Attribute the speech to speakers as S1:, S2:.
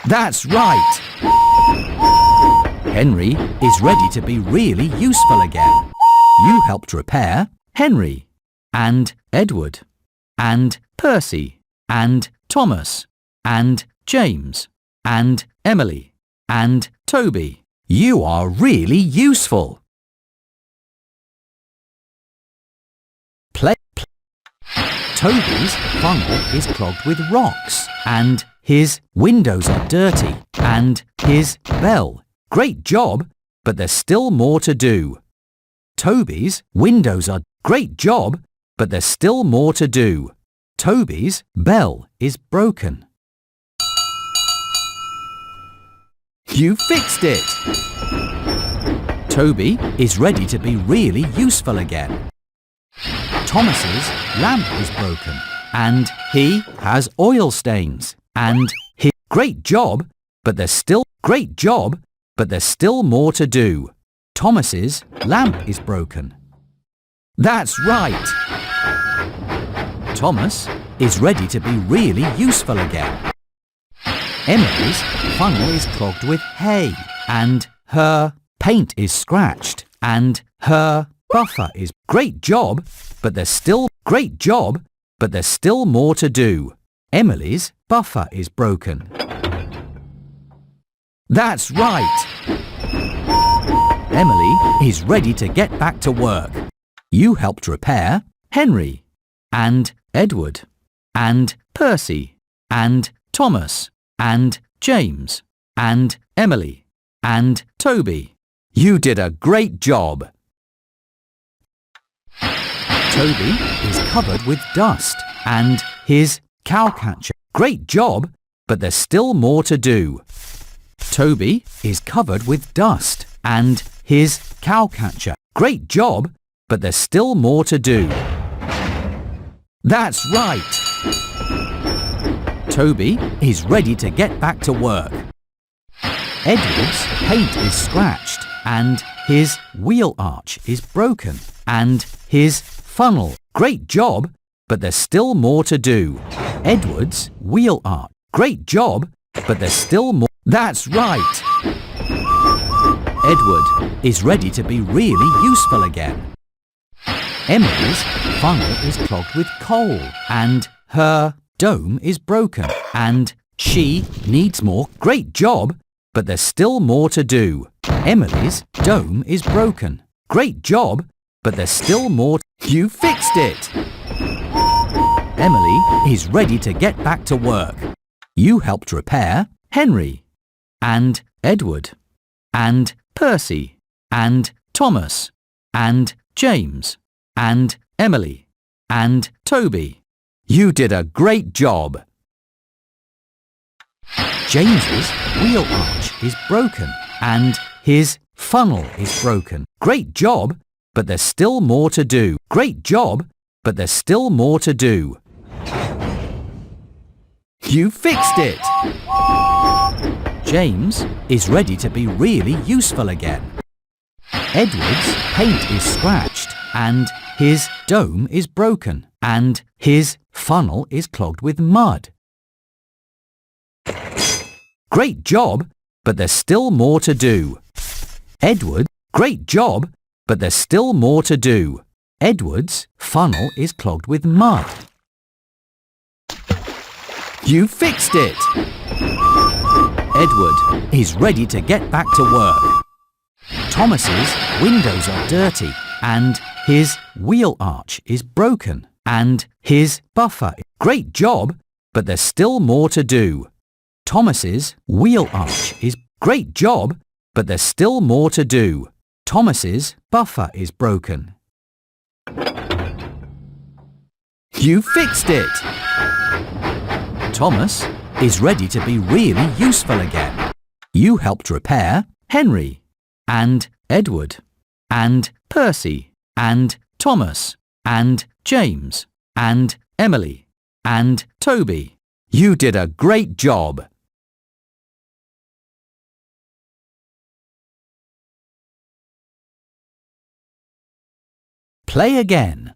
S1: That's right! Henry is ready to be really useful again. You helped repair Henry and Edward and Percy and Thomas and James and Emily and Toby. You are really useful. Play. Toby's funnel is clogged with rocks and his windows are dirty and his bell. Great job, but there's still more to do. Toby's windows are great job, but there's still more to do. Toby's bell is broken. You fixed it! Toby is ready to be really useful again. Thomas's lamp is broken and he has oil stains and his great job, but there's still more to do. Thomas's lamp is broken. That's right! Thomas is ready to be really useful again. Emily's funnel is clogged with hay and her paint is scratched and her buffer is great job, but there's still more to do. Emily's buffer is broken. That's right! Emily is ready to get back to work. You helped repair Henry and Edward and Percy and Thomas and James and Emily and Toby. You did a great job. Toby is covered with dust and his cowcatcher. Great job, but there's still more to do. Toby is covered with dust and his cowcatcher. Great job, but there's still more to do. That's right! Toby is ready to get back to work. Edward's paint is scratched and his wheel arch is broken and his funnel. Great job, but there's still more to do. Edward's wheel arch. Great job, but there's still more. That's right! Edward is ready to be really useful again. Emily's funnel is clogged with coal and her dome is broken and she needs more. Great job, but there's still more to do. Emily's dome is broken. Great job, but there's still more. You fixed it! Emily is ready to get back to work. You helped repair Henry and Edward and Percy and Thomas and James and Emily and Toby. You did a great job. James's wheel arch is broken and his funnel is broken. Great job, but there's still more to do. Great job, but there's still more to do. You fixed it! James is ready to be really useful again. Edward's paint is scratched and his dome is broken and his funnel is clogged with mud. Great job, but there's still more to do. Edward, great job, but there's still more to do. Edward's funnel is clogged with mud. You fixed it! Edward is ready to get back to work. Thomas's windows are dirty and his wheel arch is broken and his buffer. Great job, but there's still more to do. Thomas's wheel arch is great job, but there's still more to do. Thomas's buffer is broken. You fixed it! Thomas is ready to be really useful again. You helped repair Henry and Edward and Percy and Thomas and James and Emily and Toby. You did a great job. Play again.